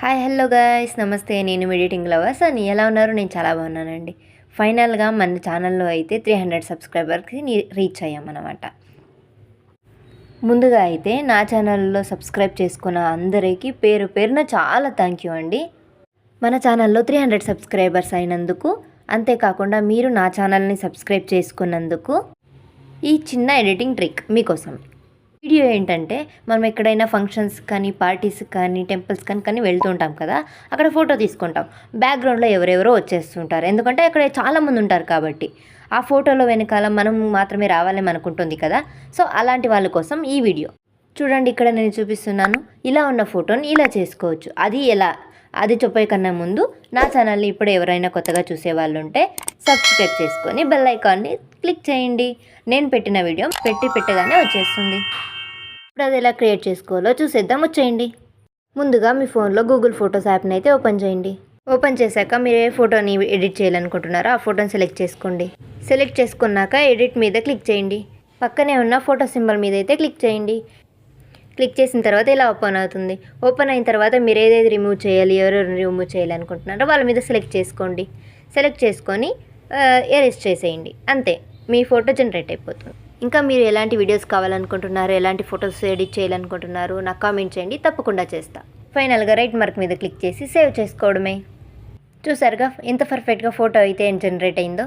Hi hello guys నమస్తే. నేను editing lovers అని ఎలా ఉన్నారు? నేను చాలా బాగున్నానండి. ఫైనల్గా మన ఛానల్లో అయితే 300 సబ్స్క్రైబర్కి రీచ్ అయ్యామన్నమాట. ముందుగా అయితే నా ఛానల్లో సబ్స్క్రైబ్ చేసుకున్న అందరికీ పేరు పేరున చాలా థ్యాంక్ యూ అండి. మన ఛానల్లో 300 సబ్స్క్రైబర్స్ అయినందుకు, అంతేకాకుండా మీరు నా ఛానల్ని సబ్స్క్రైబ్ చేసుకున్నందుకు ఈ చిన్న ఎడిటింగ్ ట్రిక్ మీకోసం. వీడియో ఏంటంటే, మనం ఎక్కడైనా ఫంక్షన్స్ కానీ, పార్టీస్ కానీ, టెంపుల్స్ కానీ వెళ్తుంటాం కదా, అక్కడ ఫోటో తీసుకుంటాం. బ్యాక్గ్రౌండ్లో ఎవరెవరో వచ్చేస్తుంటారు, ఎందుకంటే అక్కడ చాలామంది ఉంటారు కాబట్టి. ఆ ఫోటోలో వెనకాల మనం మాత్రమే రావాలని అనుకుంటుంది కదా. సో అలాంటి వాళ్ళ కోసం ఈ వీడియో చూడండి. ఇక్కడ నేను చూపిస్తున్నాను. ఇలా ఉన్న ఫోటోని ఇలా చేసుకోవచ్చు. అది ఎలా, అది చెప్పే కన్నా ముందు నా ఛానల్ని ఇప్పుడు ఎవరైనా కొత్తగా చూసే వాళ్ళు ఉంటే సబ్స్క్రైబ్ చేసుకొని బెల్ ఐకాన్ని క్లిక్ చేయండి. నేను పెట్టిన వీడియో పెట్టగానే వచ్చేస్తుంది. ఇప్పుడు అది ఎలా క్రియేట్ చేసుకోవాలో చూసేద్దాం, వచ్చేయండి. ముందుగా మీ ఫోన్లో గూగుల్ ఫొటోస్ యాప్ని అయితే ఓపెన్ చేయండి. ఓపెన్ చేశాక మీరు ఏ ఫోటోని ఎడిట్ చేయాలనుకుంటున్నారో ఆ ఫోటోని సెలెక్ట్ చేసుకోండి. సెలెక్ట్ చేసుకున్నాక ఎడిట్ మీద క్లిక్ చేయండి. పక్కనే ఉన్న ఫోటో సింబల్ మీద అయితే క్లిక్ చేయండి. క్లిక్ చేసిన తర్వాత ఇలా ఓపెన్ అవుతుంది. ఓపెన్ అయిన తర్వాత మీరు ఏదేది రిమూవ్ చేయాలి, ఎవరెవరు రిమూవ్ చేయాలి అనుకుంటున్నారో వాళ్ళ మీద సెలెక్ట్ చేసుకోండి. సెలెక్ట్ చేసుకొని ఎరేజ్ చేసేయండి. అంతే, మీ ఫోటో జనరేట్ అయిపోతుంది. ఇంకా మీరు ఎలాంటి వీడియోస్ కావాలనుకుంటున్నారు, ఎలాంటి ఫొటోస్ ఎడిట్ చేయాలనుకుంటున్నారు నాకు కామెంట్ చేయండి, తప్పకుండా చేస్తా. ఫైనల్గా రైట్ మార్క్ మీద క్లిక్ చేసి సేవ్ చేసుకోవడమే. చూసారుగా ఎంత పర్ఫెక్ట్గా ఫోటో అయితే జనరేట్ అయిందో.